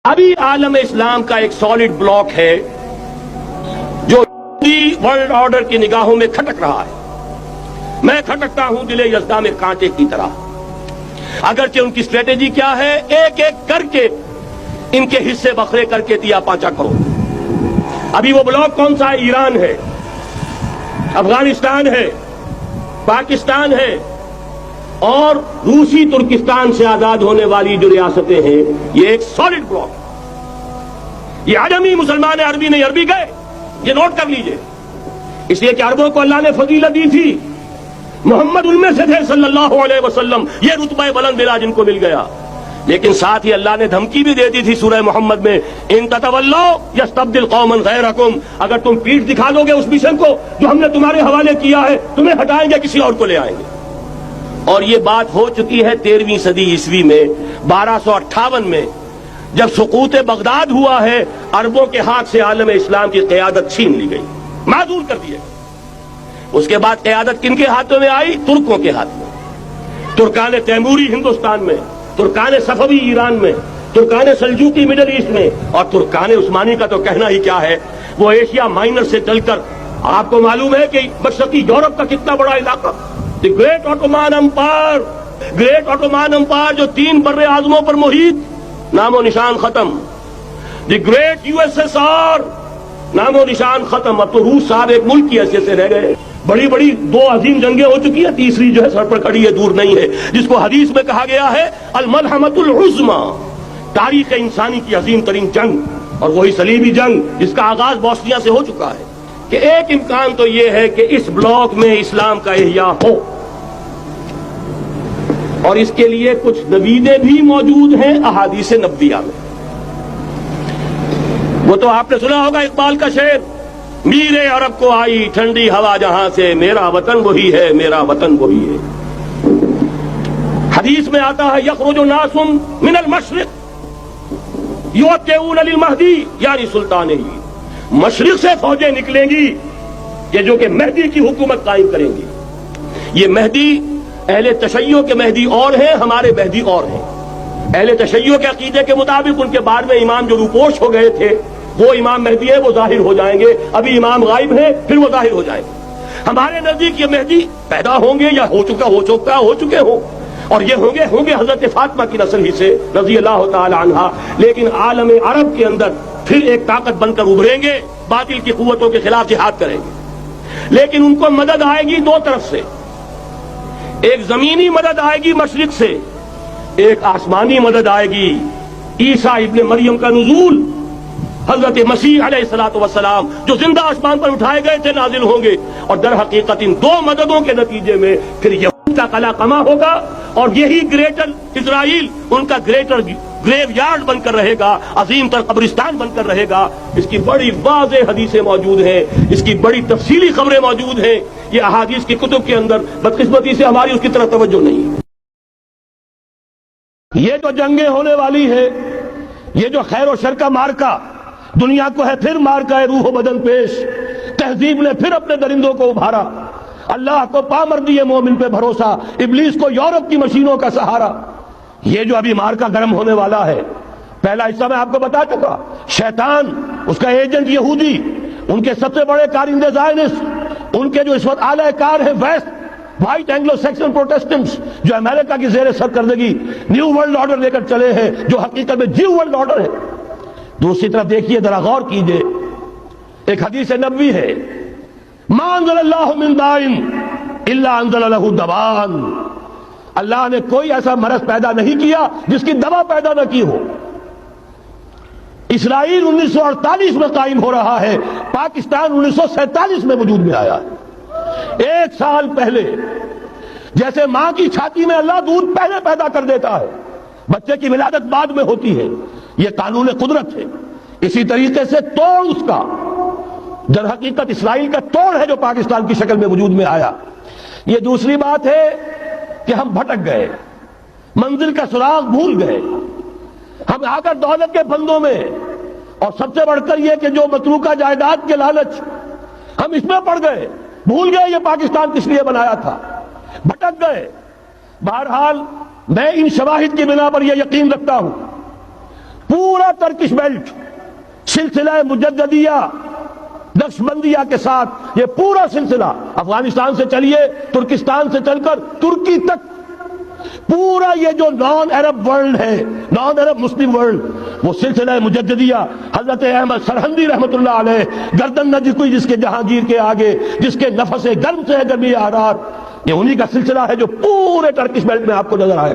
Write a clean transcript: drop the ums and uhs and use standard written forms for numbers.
ابھی عالم اسلام کا ایک سالڈ بلاک ہے جو ورلڈ آرڈر کی نگاہوں میں کھٹک رہا ہے. میں کھٹکتا ہوں دل یزداں میں کانٹے کی طرح. اگرچہ ان کی اسٹریٹجی کیا ہے, ایک ایک کر کے ان کے حصے بکھرے کر کے دیا پانچا کرو. ابھی وہ بلاک کون سا ہے؟ ایران ہے, افغانستان ہے, پاکستان ہے اور روسی ترکستان سے آزاد ہونے والی جو ریاستیں ہیں. یہ ایک سالڈ بلاک. یہ عجمی مسلمان عربی نہیں, عربی گئے, یہ نوٹ کر لیجئے. اس لیے کہ عربوں کو اللہ نے فضیلت دی تھی, محمد ان میں سے تھے صلی اللہ علیہ وسلم, یہ رتبہ بلند ملا جن کو مل گیا. لیکن ساتھ ہی اللہ نے دھمکی بھی دے دی تھی سورہ محمد میں, ان تتولوا یستبدل قوما غیرکم, اگر تم پیٹھ دکھا دو گے اس مشن کو جو ہم نے تمہارے حوالے کیا ہے, تمہیں ہٹائیں گے, کسی اور کو لے آئیں گے. اور یہ بات ہو چکی ہے 13ویں صدی عیسوی میں. 1258 میں جب سقوط بغداد ہوا ہے, عربوں کے ہاتھ سے عالم اسلام کی قیادت چھین لی گئی, معذور کر دیے. اس کے بعد قیادت کن کے ہاتھوں میں آئی؟ ترکوں کے ہاتھ میں. ترکان تیموری ہندوستان میں, ترکان صفوی ایران میں, ترکان سلجوقی مڈل ایسٹ میں, اور ترکان عثمانی کا تو کہنا ہی کیا ہے. وہ ایشیا مائنر سے چل کر, آپ کو معلوم ہے کہ مشرقی یورپ کا کتنا بڑا علاقہ, the great Ottoman empire, great Ottoman empire جو 3 بر اعظموں پر محیط, نام و نشان ختم. The great U S S R, نام و نشان ختم. اب تو روس صاحب ایک ملک کی حیثیت سے رہ گئے. بڑی بڑی 2 عظیم جنگیں ہو چکی ہیں, تیسری جو ہے سر پر کھڑی ہے, دور نہیں ہے, جس کو حدیث میں کہا گیا ہے الملحمۃ العظمی, تاریخ انسانی کی عظیم ترین جنگ. اور وہی صلیبی جنگ جس کا آغاز بوسنیا سے ہو چکا ہے. کہ ایک امکان تو یہ ہے کہ اس بلاک میں اسلام کا احیاء ہو, اور اس کے لیے کچھ نویدیں بھی موجود ہیں احادیث نبویہ میں. وہ تو آپ نے سنا ہوگا اقبال کا شعر, میرے عرب کو آئی ٹھنڈی ہوا جہاں سے, میرا وطن وہی ہے, میرا وطن وہی ہے. حدیث میں آتا ہے یخرج ناس من المشرق یوقعون للمہدی یعنی سلطان ہی, مشرق سے فوجیں نکلیں گی یہ جو کہ مہدی کی حکومت قائم کریں گی. یہ مہدی اہل تشیع کے مہدی اور ہیں, ہمارے مہدی اور ہیں. اہل تشیع کے عقیدے کے مطابق ان کے بعد میں امام جو روپوش ہو گئے تھے وہ امام مہدی ہے, وہ ظاہر ہو جائیں گے. ابھی امام غائب ہیں, پھر وہ ظاہر ہو جائیں گے. ہمارے نزدیک یہ مہدی پیدا ہوں گے یا ہو چکے ہوں, اور یہ ہوں گے حضرت فاطمہ کی نسل ہی سے رضی اللہ تعالی عنہا. لیکن عالم عرب کے اندر پھر ایک طاقت بن کر ابھریں گے, باطل کی قوتوں کے خلاف جہاد کریں گے. لیکن ان کو مدد آئے گی 2 طرف سے, ایک زمینی مدد آئے گی مشرق سے, ایک آسمانی مدد آئے گی. عیسیٰ ابن مریم کا نزول, حضرت مسیح علیہ الصلوۃ والسلام جو زندہ آسمان پر اٹھائے گئے تھے نازل ہوں گے. اور در حقیقت ان 2 مددوں کے نتیجے میں پھر یہود کا قلعہ قمع ہوگا, اور یہی گریٹر اسرائیل ان کا گریٹر گریو یارڈ بن کر رہے گا, عظیم تر قبرستان بن کر رہے گا. اس کی بڑی واضح حدیثیں موجود ہیں, اس کی بڑی تفصیلی خبریں موجود ہیں. یہ احادیث کی کتب کے اندر بدقسمتی سے ہماری اس کی طرف توجہ نہیں ہے. یہ جو جنگیں ہونے والی ہے, یہ جو خیر و شر کا مارکا دنیا کو ہے, پھر مارکا ہے روح و بدن پیش. تہذیب نے پھر اپنے درندوں کو ابھارا, اللہ کو پامر دیے مومن پہ بھروسہ, ابلیس کو یورپ کی مشینوں کا سہارا. یہ جو ابھی مارکا گرم ہونے والا ہے, پہلا حصہ میں آپ کو بتا چکا, شیطان, اس کا ایجنٹ یہودی, ان کے سب سے بڑے کارندے زائنسٹ, ان کے جو اس وقت اعلی کار ہیں west, white Anglo Saxon Protestants جو امریکہ کی زیر سرکردگی نیو ورلڈ آرڈر لے کر چلے ہیں, جو حقیقت میں جیو ورلڈ آرڈر ہے. دوسری طرف دیکھیے, ذرا غور کیجئے, ایک حدیث نبوی ہے, ما انزل اللہ من داء الا انزل له دواء, اللہ نے کوئی ایسا مرض پیدا نہیں کیا جس کی دوا پیدا نہ کی ہو. اسرائیل 1948 میں قائم ہو رہا ہے, پاکستان 1947 میں وجود میں آیا ہے. 1 سال پہلے جیسے ماں کی چھاتی میں اللہ دودھ پہلے پیدا کر دیتا ہے, بچے کی ولادت بعد میں ہوتی ہے, یہ قانون قدرت ہے. اسی طریقے سے توڑ اس کا در حقیقت اسرائیل کا توڑ ہے جو پاکستان کی شکل میں وجود میں آیا. یہ دوسری بات ہے کہ ہم بھٹک گئے, منزل کا سراغ بھول گئے. ہم آ کر دولت کے پھندوں میں, اور سب سے بڑھ کر یہ کہ جو متروکہ جائیداد کے لالچ, ہم اس میں پڑ گئے, بھول گئے یہ پاکستان کس لیے بنایا تھا, بھٹک گئے. بہرحال میں ان شواہد کی بنا پر یہ یقین رکھتا ہوں پورا ترکش بیلٹ سلسلہ مجددیہ نقشبندیہ کے ساتھ، یہ پورا سلسلہ افغانستان سے چلیے ترکستان سے چل کر ترکی تک، پورا یہ جو نان عرب ورلڈ ہے، نان عرب مسلم ورلڈ، وہ سلسلہ مجددیہ حضرت احمد سرہندی رحمت اللہ علیہ گردن نہ جھکی جس کے جہانگیر کے آگے، جس کے نفس گرم سے ہے گرمی احرار، یہ انہی کا سلسلہ ہے جو پورے ٹرکش بیلٹ میں آپ کو نظر آئے.